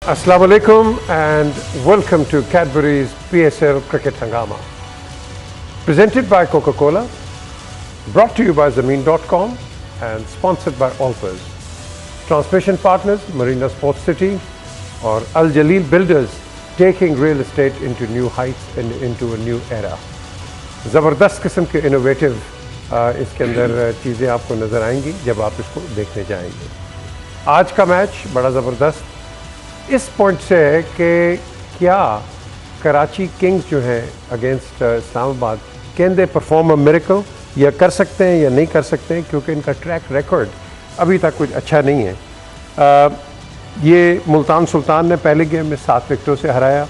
Assalamu alaikum and welcome to Cadbury's PSL Cricket Hangama. Presented by Coca-Cola, brought to you by Zameen.com and sponsored by Allpers. Transmission partners Marina Sports City or Al Jaleel Builders, taking real estate into new heights and into a new era. ज़बरदस्त किस्म के innovative इसके अंदर चीज़ें आपको नज़र आएंगी जब आप इसको देखने जाएंगे। आज का मैच बड़ा ज़बरदस्त इस पॉइंट से है कि क्या कराची किंग्स जो हैं against Islamabad, can they perform a miracle, या कर सकते हैं या नहीं कर सकते हैं, क्योंकि इनका ट्रैक रिकॉर्ड अभी तक कुछ अच्छा नहीं है। ये मुल्तान सुल्तान ने पहले गेम में 7 विकेटों से हराया,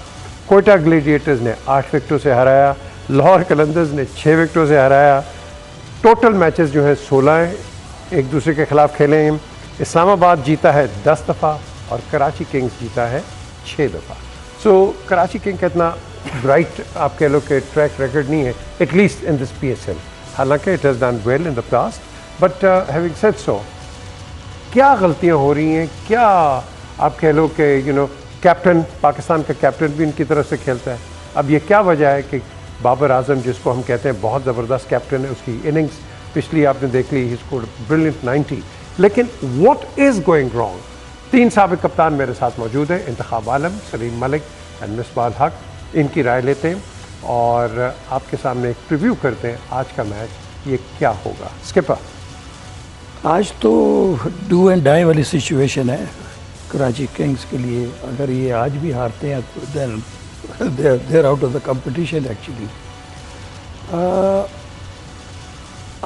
कोयटा ग्लेडिएटर्स ने 8 विकेटों से हराया, लाहौर कलंदर्स ने 6 विकेटों से हराया। टोटल मैचेस जो हैं 16 हैं, एक दूसरे के ख़िलाफ़ खेले हैं। इस्लामाबाद जीता है 10 दफ़ा और कराची किंग्स जीता है 6 दफ़ा। सो कराची किंग का इतना ब्राइट आप कह लो कि ट्रैक रिकॉर्ड नहीं है, एटलीस्ट इन दिस PSL। हालांकि it has done well in the past, but having said so, क्या गलतियां हो रही हैं? क्या आप कह लो कि कैप्टन, पाकिस्तान का कैप्टन भी इनकी तरफ से खेलता है। अब ये क्या वजह है कि बाबर आजम, जिसको हम कहते हैं बहुत ज़बरदस्त कैप्टन है, उसकी इनिंग्स पिछली आपने देख ली, ही स्कोर्ड ब्रिलियंट 90, लेकिन व्हाट इज़ गोइंग रॉन्ग? 3 साबिक कप्तान मेरे साथ मौजूद हैं, इंतखाब आलम, सलीम मलिक एंड मिसबाह हक। इनकी राय लेते हैं और आपके सामने एक प्रीव्यू करते हैं आज का मैच, ये क्या होगा। स्किपर, आज तो डू एंड डाई वाली सिचुएशन है कराची किंग्स के लिए। अगर ये आज भी हारते हैं तो then they are out of the competition actually.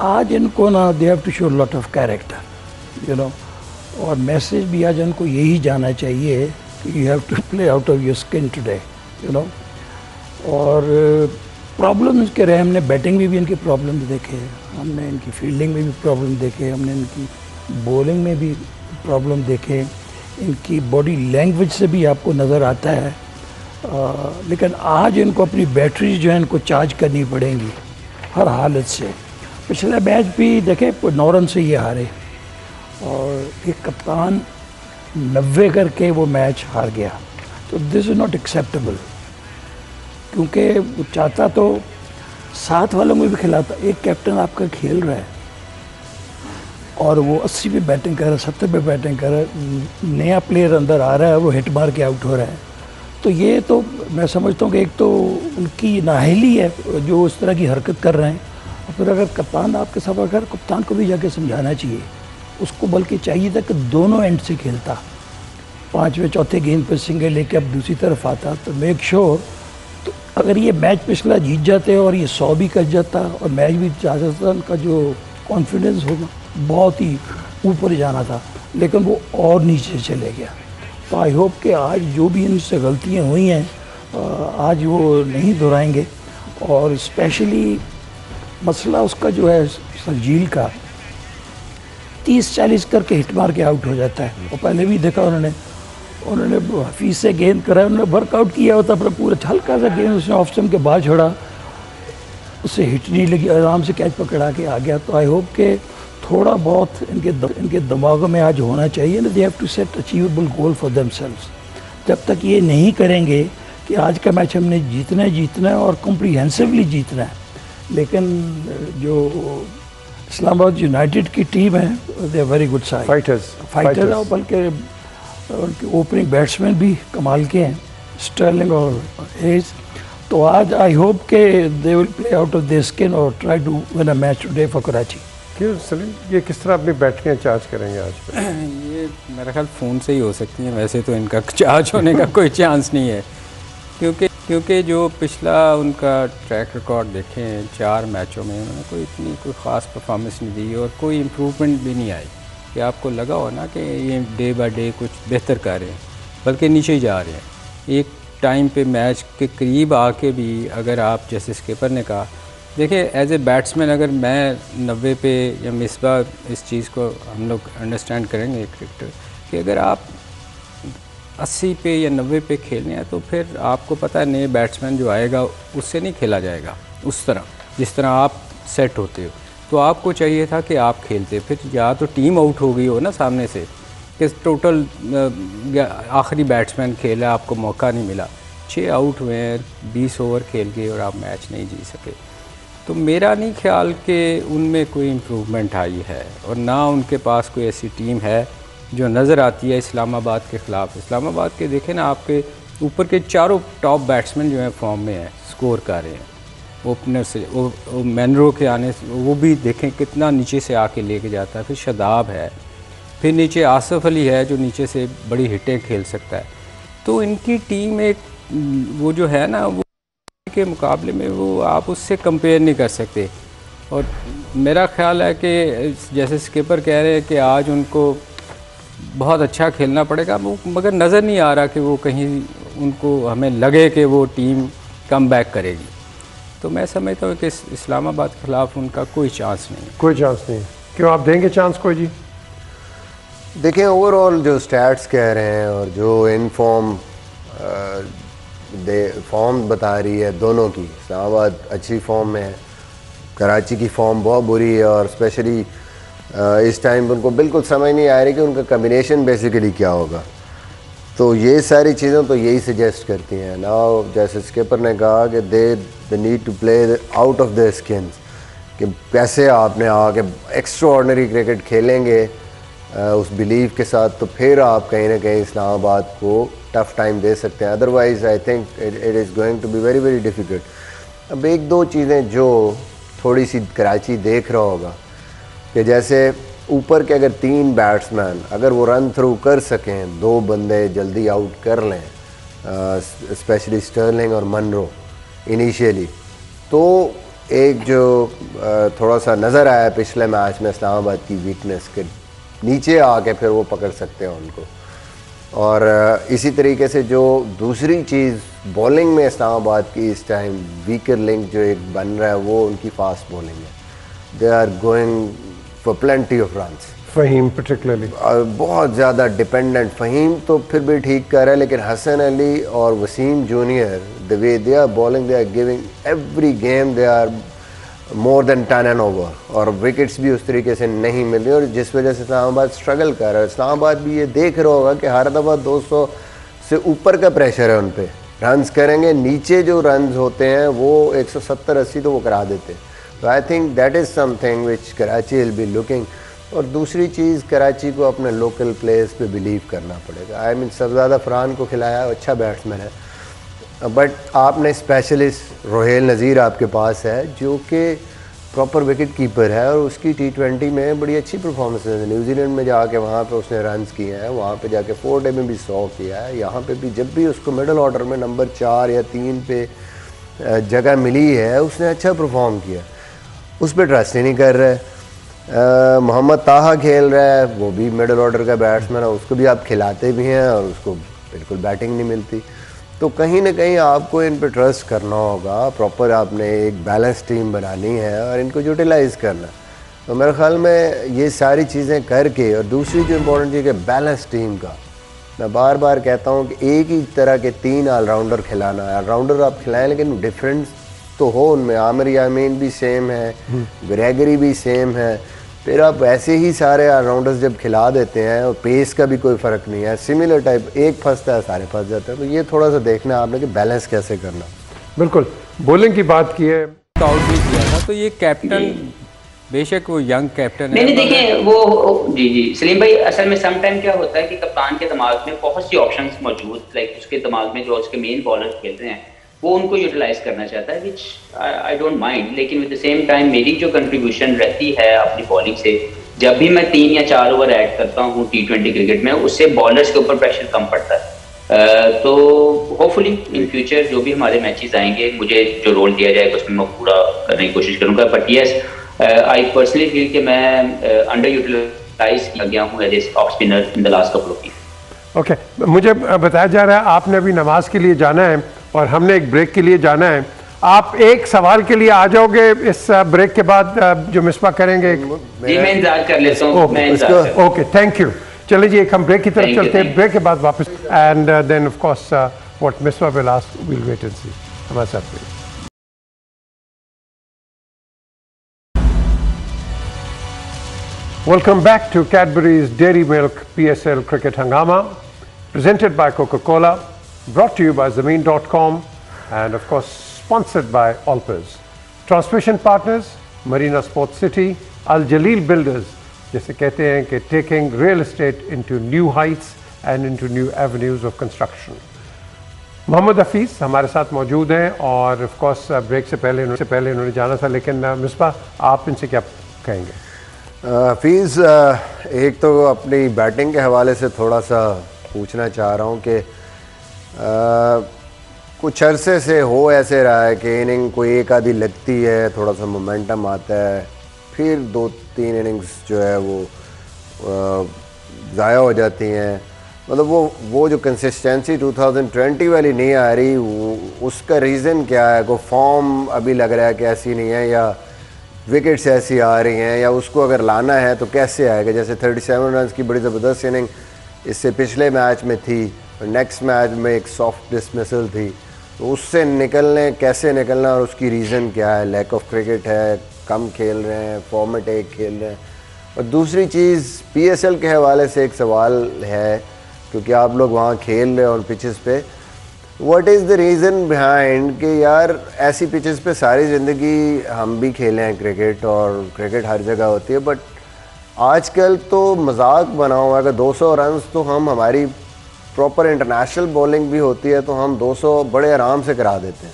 आज इनको ना they have to show lot of character, और मैसेज भी आज उनको यही जाना चाहिए कि you have to play out of your skin today, और प्रॉब्लम्स के रहे, हमने बैटिंग में भी इनके प्रॉब्लम्स देखे, हमने इनकी फील्डिंग में भी प्रॉब्लम देखे, हमने इनकी बॉलिंग में भी प्रॉब्लम देखे, इनकी बॉडी लैंग्वेज से भी आपको नज़र आता है। लेकिन आज इनको अपनी बैटरीज जो है इनको चार्ज करनी पड़ेंगी हर हालत से। पिछला मैच भी देखें 9 रन से ये हारे और एक कप्तान 90 करके वो मैच हार गया, तो दिस इज़ नॉट एक्सेप्टेबल। क्योंकि वो चाहता तो साथ वालों में भी खिलाता। एक कैप्टन आपका खेल रहा है और वो 80 पे बैटिंग कर रहा है, 70 पे बैटिंग कर रहा है, नया प्लेयर अंदर आ रहा है, वो हिट मार के आउट हो रहा है। तो ये तो मैं समझता हूँ कि एक तो उनकी नाअहली है जो इस तरह की हरकत कर रहे हैं, और फिर अगर कप्तान आपके साथ, अगर कप्तान को भी जाके समझाना चाहिए उसको, बल्कि चाहिए था कि दोनों एंड से खेलता, 5वें चौथे गेंद पर सिंगल लेके अब दूसरी तरफ आता, तो मेक श्योर तो अगर ये मैच पिछला जीत जाते और ये 100 भी कर जाता और मैच भी राजस्थान का जो कॉन्फिडेंस होगा बहुत ही ऊपर जाना था, लेकिन वो और नीचे चले गया। तो आई होप कि आज जो भी इनसे गलतियाँ हुई हैं आज वो नहीं दोहराएंगे, और स्पेशली मसला उसका जो है सरजील का 30-40 करके हिट मार के आउट हो जाता है। और पहले भी देखा उन्होंने हफीज से गेंद कराया, उन्होंने वर्कआउट किया होता, पर पूरा हल्का सा गेंद उसने ऑफ स्टंप के बाद छोड़ा, उससे हिट नहीं लगी, आराम से कैच पकड़ा के आ गया। तो आई होप कि थोड़ा बहुत इनके दिमागों में आज होना चाहिए ना, they have to set achievable goal for themselves. जब तक ये नहीं करेंगे कि आज का मैच हमने जीतना है और कॉम्प्रिहेंसिवली जीतना है, लेकिन जो इस्लामाबाद यूनाइटेड की टीम है they are very good side fighter है, बल्कि उनके ओपनिंग बैट्समैन भी कमाल के हैं, स्टर्लिंग और हेज। तो आज आई होप के they will play out of their skin और try to win a match today for Karachi. क्यों सलीम, ये किस तरह अपनी बैटरियाँ चार्ज करेंगे आज पे? ये मेरा ख्याल फ़ोन से ही हो सकती हैं, वैसे तो इनका चार्ज होने का कोई चांस नहीं है, क्योंकि जो पिछला उनका ट्रैक रिकॉर्ड देखें 4 मैचों में उन्होंने कोई ख़ास परफॉर्मेंस नहीं दी और कोई इम्प्रूवमेंट भी नहीं आई कि आपको लगा हो ना कि ये डे बाय डे कुछ बेहतर कर रहे हैं, बल्कि नीचे ही जा रहे हैं। एक टाइम पे मैच के करीब आके भी अगर आप, जैसे स्किपर ने कहा, देखिए एज ए बैट्समैन अगर मैं 90 पे या मिसबाह, इस चीज़ को हम लोग अंडरस्टैंड करेंगे क्रिकेटर, कि अगर आप 80 पे या 90 पे खेलने हैं तो फिर आपको पता है नए बैट्समैन जो आएगा उससे नहीं खेला जाएगा उस तरह जिस तरह आप सेट होते हो। तो आपको चाहिए था कि आप खेलते, फिर या तो टीम आउट हो गई हो ना सामने से, कि टोटल आखिरी बैट्समैन खेला, आपको मौका नहीं मिला, 6 आउट हुए हैं, 20 ओवर खेल गए और आप मैच नहीं जीत सके। तो मेरा नहीं ख्याल कि उनमें कोई इम्प्रूवमेंट आई है, और ना उनके पास कोई ऐसी टीम है जो नज़र आती है इस्लामाबाद के ख़िलाफ़। इस्लामाबाद के देखें ना, आपके ऊपर के चारों टॉप बैट्समैन जो हैं फॉर्म में हैं, स्कोर कर रहे हैं। ओपनर से वो मैनरो के आने से वो भी देखें कितना नीचे से आके लेके जाता है। फिर शदाब है, फिर नीचे आसिफ अली है जो नीचे से बड़ी हिटें खेल सकता है। तो इनकी टीम एक वो जो है ना, वो के मुकाबले में वो आप उससे कंपेयर नहीं कर सकते। और मेरा ख्याल है कि जैसे स्किपर कह रहे हैं कि आज उनको बहुत अच्छा खेलना पड़ेगा, वो मगर नज़र नहीं आ रहा कि वो कहीं उनको हमें लगे कि वो टीम कम बैक करेगी। तो मैं समझता हूँ कि इस्लामाबाद के ख़िलाफ़ उनका कोई चांस नहीं। कोई चांस नहीं। क्यों, आप देंगे चांस कोई जी? देखें, ओवरऑल जो स्टैट्स कह रहे हैं और जो इन फॉर्म बता रही है दोनों की, इस्लामाबाद अच्छी फॉर्म में है, कराची की फॉर्म बहुत बुरी है, और स्पेशली इस टाइम उनको बिल्कुल समझ नहीं आ रही कि उनका कम्बिनेशन बेसिकली क्या होगा। तो ये सारी चीज़ें तो यही सजेस्ट करती हैं ना, जैसे स्किपर ने कहा कि they need to play out of their skins, कि कैसे आपने आके एक्स्ट्राऑर्डिनरी क्रिकेट खेलेंगे उस बिलीव के साथ, तो फिर आप कहीं ना कहीं इस्लामाबाद को टफ़ टाइम दे सकते हैं। Otherwise I think it is going to be very very difficult. अब एक दो चीज़ें जो थोड़ी सी कराची देख रहा होगा कि जैसे ऊपर के अगर 3 बैट्समैन अगर वो रन थ्रू कर सकें, 2 बंदे जल्दी आउट कर लें, स्पेशली स्टर्लिंग और मनरो इनिशियली, तो एक जो थोड़ा सा नज़र आया पिछले मैच में इस्लामाबाद की वीकनेस के नीचे आके फिर वो पकड़ सकते हैं उनको। और इसी तरीके से जो दूसरी चीज़ बॉलिंग में इस्लामाबाद की इस टाइम वीकर लिंक जो एक बन रहा है वो उनकी फास्ट बॉलिंग है। They are going for plenty of runs. Faheem particularly बहुत ज़्यादा डिपेंडेंट, फ़हीम तो फिर भी ठीक कर रहा है, लेकिन हसन अली और Wasim junior the way they are bowling, they are giving every game, they are more than 10 and over, और विकेट्स भी उस तरीके से नहीं मिल रही, और जिस वजह से इस्लामाबाद स्ट्रगल कर रहा है। इस्लामाबाद भी ये देख रहा होगा कि हर दफ़ा 200 से ऊपर का प्रेशर है उन पर, रन्स करेंगे, नीचे जो रन्स होते हैं वो 170-80 तो वो करा देते हैं। तो I think that is something which Karachi will be looking. और दूसरी चीज़, कराची को अपने लोकल प्लेयर्स पे बिलीव करना पड़ेगा। आई मीन सबज़्यादा फरहान को खिलाया, अच्छा बैट्समैन है, बट आपने स्पेशलिस्ट रोहेल नज़ीर आपके पास है जो कि प्रॉपर विकेट कीपर है, और उसकी T20 में बड़ी अच्छी परफॉर्मेंस है। न्यूजीलैंड में जाके वहाँ पे उसने रन्स किए हैं, वहाँ पे जाके 4 डे में भी 100 किया है, यहाँ पे भी जब भी उसको मिडल ऑर्डर में नंबर 4 या 3 पे जगह मिली है उसने अच्छा परफॉर्म किया। उस पर ट्रस्ट ही नहीं कर रहा है। मोहम्मद ताहा खेल रहा है, वो भी मिडल ऑर्डर का बैट्समैन है, उसको भी आप खिलाते भी हैं और उसको बिल्कुल बैटिंग नहीं मिलती। तो कहीं ना कहीं आपको इन पे ट्रस्ट करना होगा, प्रॉपर आपने एक बैलेंस टीम बनानी है और इनको यूटिलाइज़ करना। तो मेरे ख्याल में ये सारी चीज़ें करके, और दूसरी जो इम्पोर्टेंट चीज़ है बैलेंस टीम का, मैं बार बार कहता हूँ कि एक ही तरह के 3 ऑलराउंडर खिलाना है। ऑलराउंडर आप खिलाएं लेकिन डिफरेंस तो हो उनमें। आमिर यामीन भी सेम है, ग्रेगरी भी सेम है, फिर आप ऐसे ही सारे ऑलराउंडर्स जब खिला देते हैं और पेस का भी कोई फ़र्क नहीं है, सिमिलर टाइप, एक फंसता है सारे फंस जाते हैं। तो ये थोड़ा सा देखना है आपने कि बैलेंस कैसे करना। बिल्कुल, बॉलिंग की बात की है, आउट भी किया था, तो ये कैप्टन बेशक वो यंग कैप्टन है। नहीं देखें वो जी सलीम भाई, असल में सम टाइम क्या होता है कि कप्तान के दिमाग में बहुत सी ऑप्शंस मौजूद, लाइक उसके दिमाग में जो उसके मेन बॉलर खेल रहे हैं वो उनको यूटिलाइज करना चाहता है, विच आई डोंट माइंड। लेकिन विद द सेम टाइम मेरी जो कंट्रीब्यूशन रहती है अपनी बॉलिंग से, जब भी मैं 3 या 4 ओवर ऐड करता हूँ T20 क्रिकेट में, उससे बॉलर्स के ऊपर प्रेशर कम पड़ता है। तो होपफुली इन फ्यूचर जो भी हमारे मैचेस आएंगे, मुझे जो रोल दिया जाएगा उसमें मैं पूरा करने की कोशिश करूँगा। But yes, I personally feel कि मैं अंडर यूटिलाइज किया गया हूँ as of spinner in the last couple of year. Okay, मुझे बताया जा रहा है आपने अभी नमाज के लिए जाना है और हमने एक ब्रेक के लिए जाना है। आप एक सवाल के लिए आ जाओगे इस ब्रेक के बाद जो मिसबा करेंगे? जी मैं इंतजार कर लेता हूँ। Okay, thank you. चलिए जी, एक हम ब्रेक की तरफ चलते हैं, ब्रेक के बाद वापस, and then of course what Misbah will ask, we will wait and see. हमारे साथ रहिए। Welcome back to Cadbury's Dairy Milk PSL Cricket Hangama, presented by Coca-Cola, brought to you by Zameen.com, and of course sponsored by Alpers. Transmission partners, Marina Sports City, Al Jaleel Builders, जैसे कहते हैं कि taking real estate into new heights and into new avenues of construction. Mohammad Hafeez हमारे साथ मौजूद हैं और of course break से पहले इन्होंने जाना था, लेकिन मिसबाह आप इनसे क्या कहेंगे? हफीज़, एक तो अपनी बैटिंग के हवाले से थोड़ा सा पूछना चाह रहा हूँ कि कुछ अरसे से हो ऐसे रहा है कि इनिंग कोई एक आधी लगती है, थोड़ा सा मोमेंटम आता है, फिर 2-3 इनिंग्स जो है वो ज़ाया हो जाती हैं। मतलब वो जो कंसिस्टेंसी 2020 वाली नहीं आ रही, उसका रीज़न क्या है? कोई फॉर्म अभी लग रहा है कि ऐसी नहीं है, या विकेट्स ऐसी आ रही हैं, या उसको अगर लाना है तो कैसे आएगा? जैसे 37 रन की बड़ी ज़बरदस्त इनिंग इससे पिछले मैच में थी, और नेक्स्ट मैच में एक सॉफ्ट डिसमिसल थी, तो उससे कैसे निकलना और उसकी रीज़न क्या है? लैक ऑफ क्रिकेट है, कम खेल रहे हैं, फॉर्मेट एक खेल रहे हैं? और दूसरी चीज़ PSL के हवाले से एक सवाल है, क्योंकि आप लोग वहाँ खेल रहे हो उन पिचेस पे, what is the reason behind कि यार ऐसी पिचेस पे सारी ज़िंदगी हम भी खेले हैं क्रिकेट, और क्रिकेट हर जगह होती है, बट आजकल तो मजाक बना हुआ है कि 200 रन तो हमारी प्रॉपर इंटरनेशनल बॉलिंग भी होती है तो हम 200 बड़े आराम से करा देते हैं,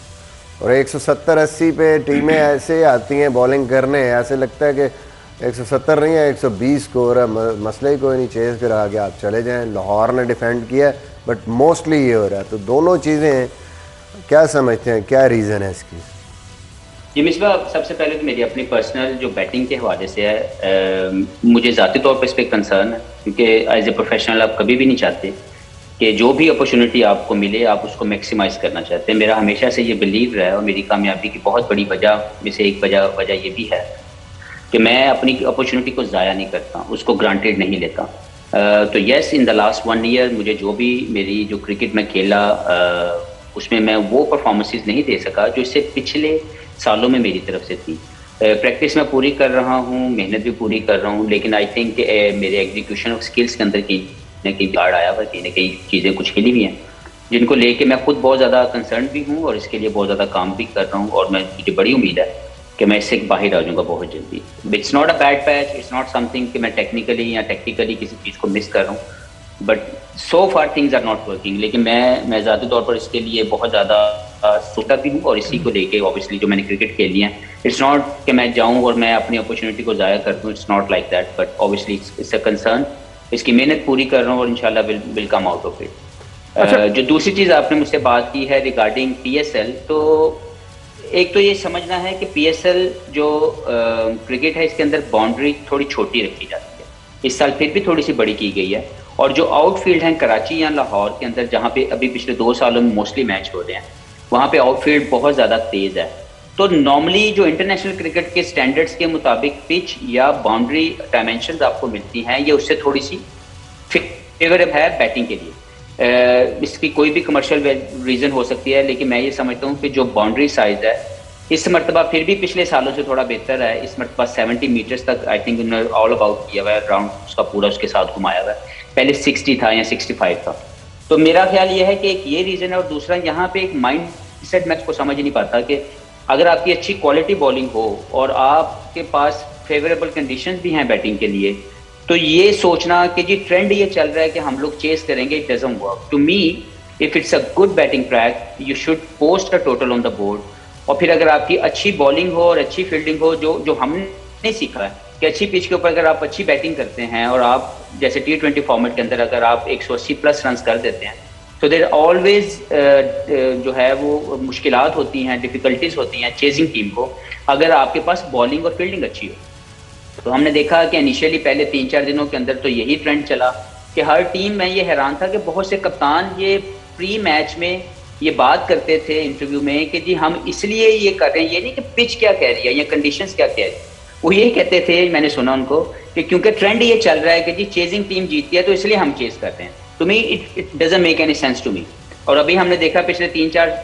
और 170-80 पे टीमें ऐसे आती हैं बॉलिंग करने, ऐसे लगता है कि 170 नहीं है 120 स्कोर है, मसला ही कोई नहीं, चेज़ करा के आप चले जाएं। लाहौर ने डिफेंड किया, बट मोस्टली ये हो रहा है। तो दोनों चीज़ें क्या समझते हैं, क्या रीज़न है इसकी? जी मिसबा, सबसे पहले तो मेरी अपनी पर्सनल जो बैटिंग के हवाले से है, मुझे ज़ाती तौर पर इस पर कंसर्न है, क्योंकि एज ए प्रोफेशनल आप कभी भी नहीं चाहते कि जो भी अपॉर्चुनिटी आपको मिले आप उसको मैक्सिमाइज़ करना चाहते हैं। मेरा हमेशा से ये बिलीव रहा है, और मेरी कामयाबी की बहुत बड़ी वजह में से एक वजह ये भी है कि मैं अपनी अपॉर्चुनिटी को ज़ाया नहीं करता, उसको ग्रांटेड नहीं लेता। तो yes, in the last 1 year मुझे जो भी मेरी जो क्रिकेट में खेला उसमें मैं वो परफॉर्मेंसेस नहीं दे सका जो इससे पिछले सालों में मेरी तरफ से थी। प्रैक्टिस मैं पूरी कर रहा हूँ, मेहनत भी पूरी कर रहा हूँ, लेकिन आई थिंक मेरे एग्जीक्यूशन ऑफ स्किल्स के अंदर कहीं गार्ड आया हुआ, कहीं ना कहीं चीज़ें कुछ हिली हुई हैं, जिनको लेके मैं खुद बहुत ज़्यादा कंसर्न भी हूँ और इसके लिए बहुत ज़्यादा काम भी कर रहा हूँ, और मुझे बड़ी उम्मीद है कि मैं इससे बाहर आ जाऊँगा बहुत जल्दी। It's not a bad patch, it's not something कि मैं टेक्निकली या टेक्टिकली किसी चीज़ को मिस कर रहा हूँ, but so far things are not working. लेकिन मैं ज़्यादा तौर पर इसके लिए बहुत ज़्यादा सोचता भी हूँ, और इसी को लेके ऑब्वियसली जो मैंने क्रिकेट खेली है, इट्स नॉट कि मैं जाऊँ और मैं अपनी अपॉर्चुनिटी को ज़ाया कर दूँ, it's not like that, but obviously it's a concern. इसकी मेहनत पूरी कर रहा हूँ और इंशाल्लाह will come out of it. जो दूसरी चीज़ आपने मुझसे बात की है रिगार्डिंग PSL, तो एक तो ये समझना है कि PSL जो क्रिकेट है इसके अंदर बाउंड्री थोड़ी छोटी रखी जाती है, इस साल फिर भी थोड़ी सी बड़ी की गई है, और जो आउटफील्ड हैं कराची या लाहौर के अंदर जहाँ पे अभी पिछले 2 सालों में मोस्टली मैच हो रहे हैं, वहाँ पे आउटफील्ड बहुत ज़्यादा तेज़ है। तो नॉर्मली जो इंटरनेशनल क्रिकेट के स्टैंडर्ड्स के मुताबिक पिच या बाउंड्री डायमेंशंस आपको मिलती हैं, ये उससे थोड़ी सी फेवरेबल है बैटिंग के लिए। इसकी कोई भी कमर्शियल रीज़न हो सकती है, लेकिन मैं ये समझता हूँ कि जो बाउंड्री साइज़ है इस मरतबा फिर भी पिछले सालों से थोड़ा बेहतर है। इस मरतबा 70 मीटर्स तक आई थिंक उन्होंने ऑल अबाउट किया हुआ है, राउंड उसका पूरा उसके साथ घुमाया हुआ है। पहले 60 था या 65 था। तो मेरा ख्याल ये है कि एक ये रीज़न है, और दूसरा यहाँ पे एक माइंड सेट मैं इसको समझ ही नहीं पाता कि अगर आपकी अच्छी क्वालिटी बॉलिंग हो और आपके पास फेवरेबल कंडीशंस भी हैं बैटिंग के लिए, तो ये सोचना कि जी ट्रेंड ये चल रहा है कि हम लोग चेस करेंगे, it doesn't work. To me if it's a good batting track you should post a total on the board, और फिर अगर आपकी अच्छी बॉलिंग हो और अच्छी फील्डिंग हो, जो हमने सीखा है कि अच्छी पिच के ऊपर अगर आप अच्छी बैटिंग करते हैं और आप जैसे T20 फॉर्मेट के अंदर अगर आप 180 प्लस रन कर देते हैं, तो देर ऑलवेज जो है वो मुश्किलात होती हैं, डिफ़िकल्टीज होती हैं चेजिंग टीम को, अगर आपके पास बॉलिंग और फील्डिंग अच्छी हो। तो हमने देखा कि इनिशियली पहले 3-4 दिनों के अंदर तो यही ट्रेंड चला कि हर टीम में ये हैरान था कि बहुत से कप्तान ये प्री मैच में ये बात करते थे इंटरव्यू में कि जी हम इसलिए ये कर रहे हैं, ये नहीं कि पिच क्या कह रही है या कंडीशंस क्या कह रही है, वो ये कहते थे, मैंने सुना उनको, कि क्योंकि ट्रेंड ये चल रहा है कि जी चेजिंग टीम जीतती है तो इसलिए हम चेज करते हैं। To me it doesn't make any sense to me. और अभी हमने देखा पिछले 3-4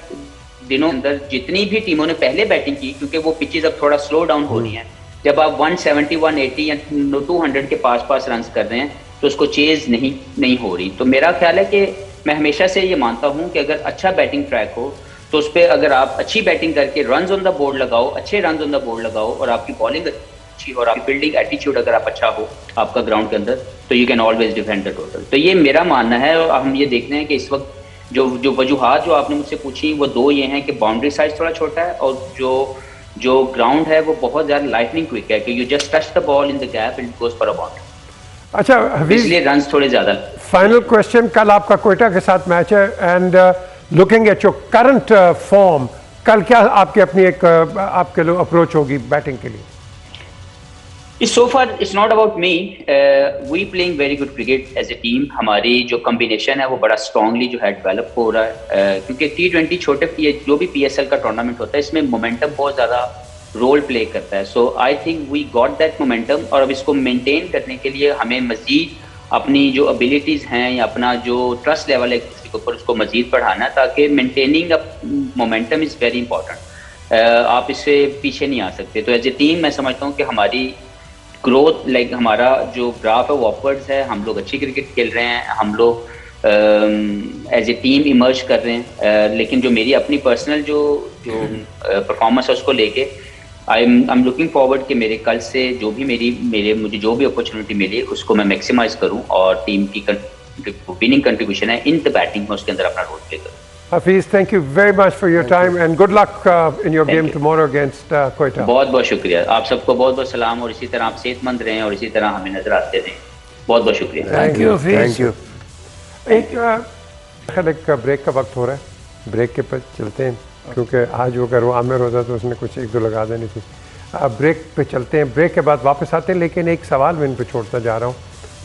दिनों के अंदर जितनी भी टीमों ने पहले बैटिंग की, क्योंकि वो पिचेस अब थोड़ा स्लो डाउन हो रही हैं, जब आप 170, 180 या 200 के पास रन कर रहे हैं तो उसको चेज नहीं हो रही। तो मेरा ख्याल है कि मैं हमेशा से ये मानता हूँ कि अगर अच्छा बैटिंग ट्रैक हो तो उस पर अगर आप अच्छी बैटिंग करके रन्स ऑन द बोर्ड लगाओ, अच्छे रन्स ऑन द बोर्ड लगाओ, और आपकी बॉलिंग अच्छी और आपकी फील्डिंग एटीट्यूड अगर आप अच्छा हो आपका ग्राउंड के अंदर, तो you can always defend the total. तो ये मेरा मानना है। और हम ये देखते हैं कि इस वक्त जो वजूहात जो आपने मुझसे पूछी वो दो ये हैं कि बाउंड्री साइज थोड़ा छोटा है और जो ग्राउंड है वो बहुत ज़्यादा लाइटनिंग क्विक है कि you just touch the ball in the gap and goes for a boundary. अच्छा हफीज, इसलिए रन्स थोड़े ज़्यादा। फाइनल क्वेश्चन, कल आपका कोयटा के साथ मैच है and looking at your current form, कल क्या आपकी अपनी एक आपके लिए अप्रोच होगी बैटिंग के लिए? So far it's not about me. We playing very good cricket as a team. हमारी जो कॉम्बिनेशन है वो बड़ा स्ट्रांगली जो है डेवलप हो रहा है, क्योंकि T20 छोटे जो भी PSL का टूर्नामेंट होता है इसमें मोमेंटम बहुत ज़्यादा रोल प्ले करता है। So I think we got that momentum, और अब इसको मेंटेन करने के लिए हमें मज़ीद अपनी जो एबिलिटीज़ हैं या अपना जो ट्रस्ट लेवल है किसी के ऊपर उसको मज़ीद बढ़ाना है, ताकि maintaining momentum is very important. आप इससे पीछे नहीं आ सकते। तो एज ए टीम मैं समझता हूँ कि हमारी ग्रोथ हमारा जो ग्राफ है वो अपवर्ड्स है, हम लोग अच्छी क्रिकेट खेल रहे हैं, हम लोग एज ए टीम इमर्ज कर रहे हैं। लेकिन जो मेरी अपनी पर्सनल जो परफॉर्मेंस है उसको लेके आई एम लुकिंग फॉरवर्ड कि मेरे कल से जो भी मुझे जो भी अपॉर्चुनिटी मिली उसको मैं मैक्सिमाइज करूं और टीम की विनिंग कंट्रीब्यूशन है इन द बैटिंग में उसके अंदर अपना रोल प्ले करूं। Hafiz, thank you very much for your time and good luck in your game tomorrow against Quetta. बहुत बहुत शुक्रिया। आप सबको बहुत बहुत सलाम, और इसी तरह आप सेहतमंद रहें और इसी तरह हमें नजर आते रहें। बहुत बहुत शुक्रिया। Thank you Hafeez. Thank you. एक ब्रेक का वक्त हो रहा है, ब्रेक के पर चलते हैं क्योंकि आज वो अगर वो आमिर होता तो उसने कुछ एक दो लगा देनी थी। ब्रेक पे चलते हैं, ब्रेक के बाद वापस आते हैं। लेकिन एक सवाल मैं इन पर छोड़ता जा रहा हूँ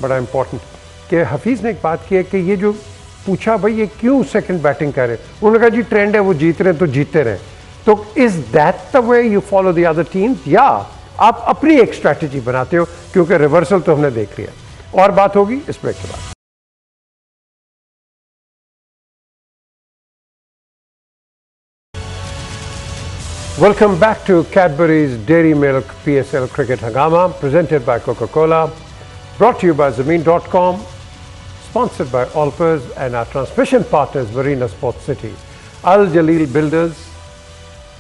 बड़ा इम्पोर्टेंट, कि हफीज़ ने एक बात की है कि ये जो पूछा भाई ये क्यों सेकंड बैटिंग कर रहे, उन्होंने कहा जी ट्रेंड है, वो जीत रहे तो जीतते रहे। तो is that the way you follow the other teams, या आप अपनी एक स्ट्रैटेजी बनाते हो? क्योंकि रिवर्सल तो हमने देख लिया। और बात होगी इस ब्रेक के बाद। Welcome back to Cadbury's Dairy Milk PSL Cricket Hangama, presented by Coca-Cola, brought to you by Zameen.com, sponsored by Alpers and our transmission partners Marina Sports City. Al Jaleel Builders,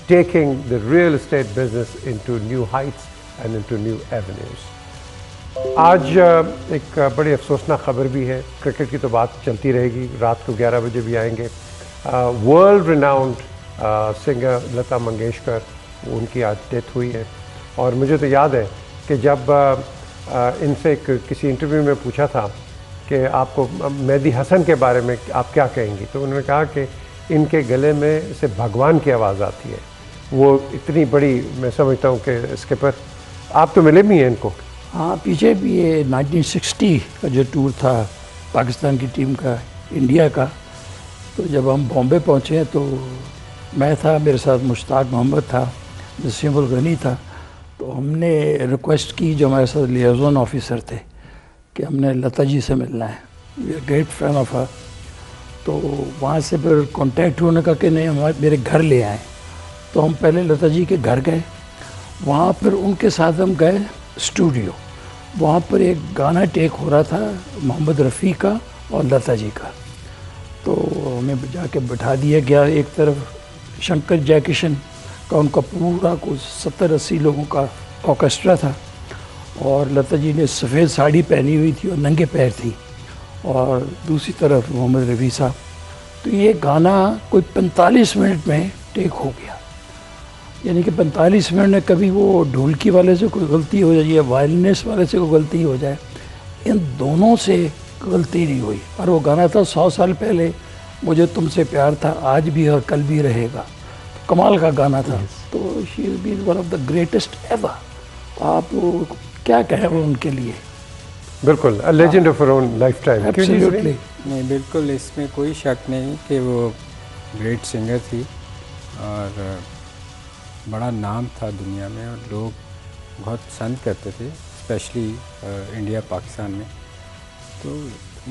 taking the real estate business into new heights and into new avenues. आज एक बड़ी अफसोसनाक खबर भी है, cricket की तो बात चलती रहेगी, रात को 11 बजे भी आएंगे। World renowned singer Lata Mangeshkar, उनकी आज डेथ हुई है। और मुझे तो याद है कि जब इनसे किसी इंटरव्यू में पूछा था कि आपको मेहदी हसन के बारे में आप क्या कहेंगी, तो उन्होंने कहा कि इनके गले में से भगवान की आवाज़ आती है। वो इतनी बड़ी, मैं समझता हूँ कि स्किपर, आप तो मिले भी हैं इनको। हाँ, पीछे भी ये 1960 का जो टूर था पाकिस्तान की टीम का, इंडिया का, तो जब हम बॉम्बे पहुँचे तो मैं था, मेरे साथ मुश्ताक मोहम्मद था, नसीमुल गनी था। तो हमने रिक्वेस्ट की जो हमारे साथ लियाज़न ऑफिसर थे कि हमने लता जी से मिलना है, we are great fan of her. तो वहाँ से फिर कांटेक्ट होने का कि नहीं हमारे मेरे घर ले आए। तो हम पहले लता जी के घर गए, वहाँ फिर उनके साथ हम गए स्टूडियो। वहाँ पर एक गाना टेक हो रहा था मोहम्मद रफ़ी का और लता जी का। तो हमें जाके बिठा दिया गया एक तरफ, शंकर जयकिशन का उनका पूरा कुछ 70-80 लोगों का ऑर्केस्ट्रा था, और लता जी ने सफ़ेद साड़ी पहनी हुई थी और नंगे पैर थी, और दूसरी तरफ मोहम्मद रफ़ी साहब। तो ये गाना कोई 45 मिनट में टेक हो गया। यानी कि 45 मिनट में कभी वो ढोलकी वाले से कोई गलती हो जाए या वायलिनिस्ट वाले से कोई गलती हो जाए, इन दोनों से गलती नहीं हुई। और वो गाना था 100 साल पहले, मुझे तुमसे प्यार था, आज भी और कल भी रहेगा। तो कमाल का गाना था। तो she is been one of the greatest ever. आप क्या कहें उनके लिए? बिल्कुल, a legend of her own lifetime. Absolutely नहीं, बिल्कुल इसमें कोई शक नहीं कि वो ग्रेट सिंगर थी और बड़ा नाम था दुनिया में, और लोग बहुत पसंद करते थे, स्पेशली इंडिया पाकिस्तान में। तो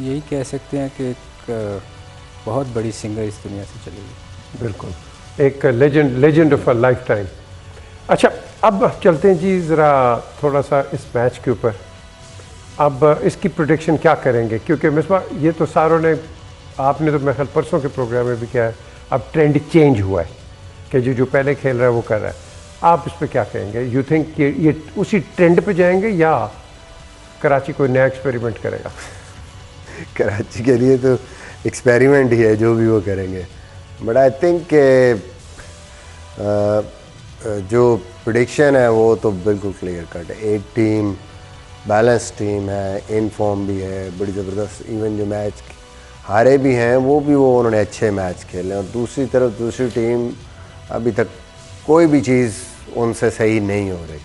यही कह सकते हैं कि एक बहुत बड़ी सिंगर इस दुनिया से चली गई। बिल्कुल, एक legend of a life time. अच्छा, अब चलते हैं जी ज़रा थोड़ा सा इस मैच के ऊपर। अब इसकी प्रेडिक्शन क्या करेंगे, क्योंकि मिसबाह ये तो सारों ने, आपने तो मेरे ख्याल परसों के प्रोग्राम में भी किया है, अब ट्रेंड चेंज हुआ है कि जो पहले खेल रहा है वो कर रहा है। आप इस पर क्या कहेंगे? यू थिंक कि ये उसी ट्रेंड पे जाएंगे या कराची कोई नया एक्सपेरिमेंट करेगा? कराची के लिए तो एक्सपेरिमेंट ही है जो भी वो करेंगे, बट आई थिंक जो प्रेडिक्शन है वो तो बिल्कुल क्लियर कट है। एक टीम बैलेंस टीम है, इन फॉर्म भी है, बड़ी ज़बरदस्त। इवन जो मैच हारे भी हैं वो उन्होंने अच्छे मैच खेले, और दूसरी तरफ दूसरी टीम अभी तक कोई भी चीज़ उनसे सही नहीं हो रही।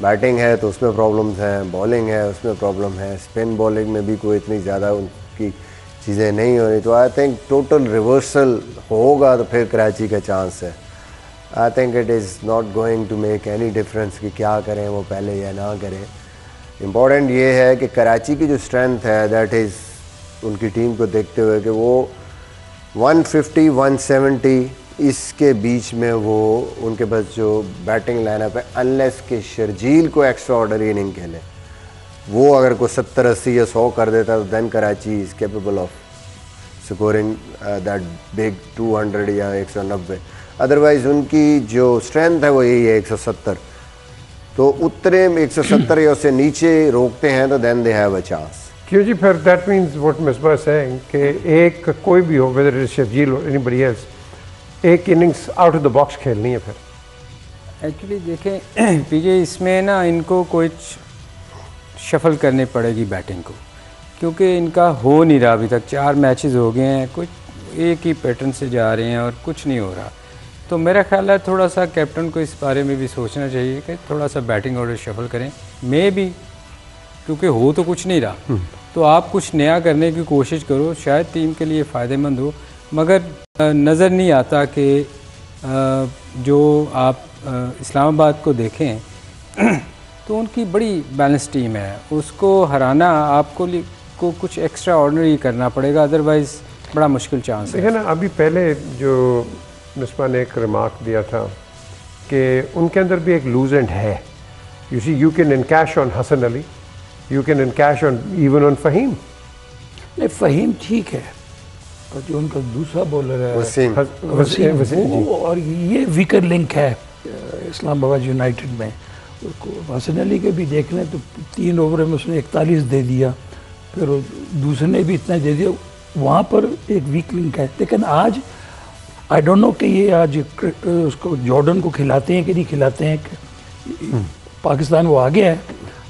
बैटिंग है तो उसमें प्रॉब्लम्स हैं, बॉलिंग है उसमें प्रॉब्लम है, स्पिन बॉलिंग में भी कोई इतनी ज़्यादा उनकी चीज़ें नहीं हो रही। तो आई थिंक टोटल रिवर्सल होगा तो फिर कराची का चांस है। I think it is not going to make any difference कि क्या करें वो पहले या ना करें। इम्पॉर्टेंट ये है कि कराची की जो स्ट्रेंथ है दैट इज़ उनकी टीम को देखते हुए कि वो 150-170 इसके बीच में वो उनके पास जो बैटिंग लाइनअप है, अनलेस के शर्जील को एक्स्ट्रा ऑर्डनरी इनिंग खेले, वो अगर कोई 70-80 या 100 कर देता तो then Karachi is capable of scoring that big 200 या 190। अदरवाइज़ उनकी जो स्ट्रेंथ है वो यही है 170, तो उतरे 170 या उससे नीचे रोकते हैं तो then they have a chance. क्यों जी? फिर that means what Misbah saying कि एक कोई भी हो, वेदर इट इज शर्जील और एनीबॉडी एल्स, एक innings out of the box खेलनी है। फिर एक्चुअली देखें पीजे, इसमें ना इनको कुछ शफल करनी पड़ेगी बैटिंग को, क्योंकि इनका हो नहीं रहा। अभी तक 4 मैचेस हो गए हैं, कुछ एक ही पैटर्न से जा रहे हैं और कुछ नहीं हो रहा। तो मेरा ख्याल है थोड़ा सा कैप्टन को इस बारे में भी सोचना चाहिए कि थोड़ा सा बैटिंग ऑर्डर शफल करें। मे भी, क्योंकि हो तो कुछ नहीं रहा, तो आप कुछ नया करने की कोशिश करो, शायद टीम के लिए फ़ायदेमंद हो। मगर नज़र नहीं आता कि जो आप इस्लामाबाद को देखें तो उनकी बड़ी बैलेंस टीम है, उसको हराना आपको को कुछ एक्स्ट्रा ऑर्डिनरी करना पड़ेगा, अदरवाइज़ बड़ा मुश्किल चांस है। देखिए ना, अभी पहले जो मिसबाह ने एक रिमार्क दिया था कि उनके अंदर भी एक लूज एंड है। You see, you can encash on Hasan Ali, you can encash on even on Faheem. नहीं, फ़हीम ठीक है, और जो उनका दूसरा बॉलर है वसीम, और ये वीकर लिंक है इस्लामाबाद यूनाइटेड में। उसको हसन अली के भी देख लें तो 3 ओवर में उसने 41 दे दिया, फिर दूसरे ने भी इतना दे दिया, वहाँ पर एक वीक लिंक है। लेकिन आज आई डोंट नो कि ये आज उसको जॉर्डन को खिलाते हैं कि नहीं खिलाते हैं। पाकिस्तान वो आ गया है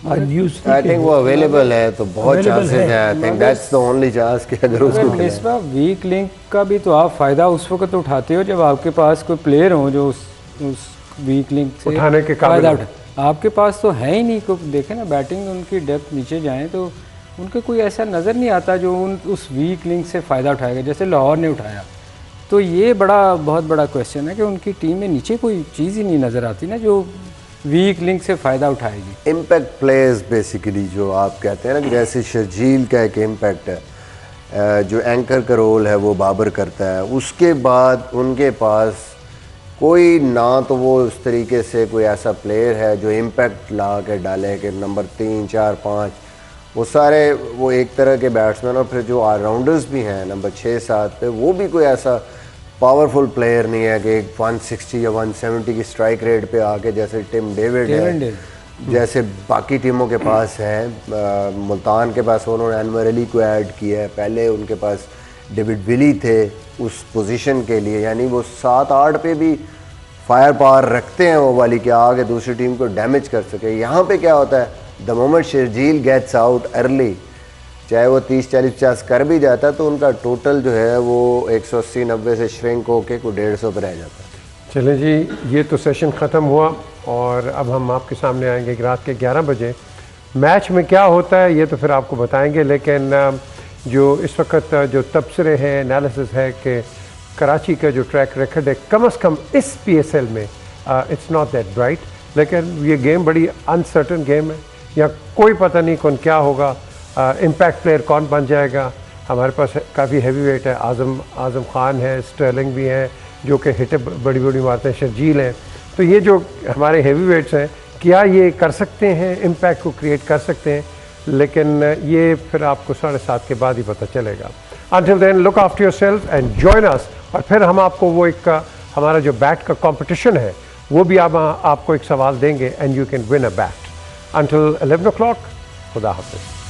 आज न्यूज़, आई थिंक वो अवेलेबल है, तो बहुत चांसेस हैं। I think that's the only chance कि अगर उसको इस बार वीक लिंक का भी तो आप फ़ायदा उस वक्त उठाते हो जब आपके पास कोई प्लेयर हो जो उस वीक लिंक से उठाने के काबिल हो। आपके पास तो है ही नहीं। को देखें ना, बैटिंग उनकी डेप्थ नीचे जाएँ तो उनके कोई ऐसा नज़र नहीं आता जो उस वीक लिंक से फ़ायदा उठाएगा, जैसे लाहौर ने उठाया। तो ये बहुत बड़ा क्वेश्चन है कि उनकी टीम में नीचे कोई चीज़ ही नहीं नज़र आती ना जो वीक लिंक से फ़ायदा उठाएगी। इम्पैक्ट प्लेयर्स बेसिकली जो आप कहते हैं ना, कि जैसे शर्जील का एक इम्पैक्ट है, जो एंकर का रोल है वो बाबर करता है, उसके बाद उनके पास कोई ना तो वो उस तरीके से कोई ऐसा प्लेयर है जो इम्पैक्ट ला के डाले कि नंबर 3, 4, 5 वो सारे वो एक तरह के बैट्समैन, और फिर जो ऑलराउंडर्स भी हैं नंबर 6, 7 पे, वो भी कोई ऐसा पावरफुल प्लेयर नहीं है कि 160 या 170 की स्ट्राइक रेट पे आके जैसे टिम डेविड है, जैसे बाकी टीमों के पास है। मुल्तान के पास उन्होंने अनवर अली को ऐड किया है, पहले उनके पास डेविड विली थे उस पोजीशन के लिए, यानी वो 7-8 पे भी फायर पावर रखते हैं वो वाली कि आगे दूसरी टीम को डैमेज कर सके। यहाँ पे क्या होता है, the moment Sharjeel gets out early, चाहे वो 30-40-50 कर भी जाता है तो उनका टोटल जो है वो 180-90 से श्रिंक होके को 150 पर रह जाता है। चलें जी, ये तो सेशन ख़त्म हुआ और अब हम आपके सामने आएंगे रात के 11 बजे। मैच में क्या होता है ये तो फिर आपको बताएंगे, लेकिन जो इस वक्त जो तबसरे हैं, एनालिसिस है कि कराची का जो ट्रैक रिकॉर्ड है कम से कम इस PSL में इट्स नॉट दैट ब्राइट, लेकिन ये गेम बड़ी अनसर्टन गेम है, या कोई पता नहीं कौन क्या होगा, इम्पैक्ट प्लेयर कौन बन जाएगा। हमारे पास काफ़ी हैवी वेट है, आज़म खान है, स्टर्लिंग भी हैं जो कि हिट बड़ी बड़ी मारते हैं, शर्जील हैं, तो ये जो हमारे हैवी वेट्स हैं, क्या ये कर सकते हैं, इम्पैक्ट को क्रिएट कर सकते हैं, लेकिन ये फिर आपको 7:30 के बाद ही पता चलेगा। Until then, look after yourself and join us। और फिर हम आपको वो एक हमारा जो बैट का कंपटीशन है वो भी आपको एक सवाल देंगे and you can win a bat। Until 11 o'clock, खुदा हाफिज़।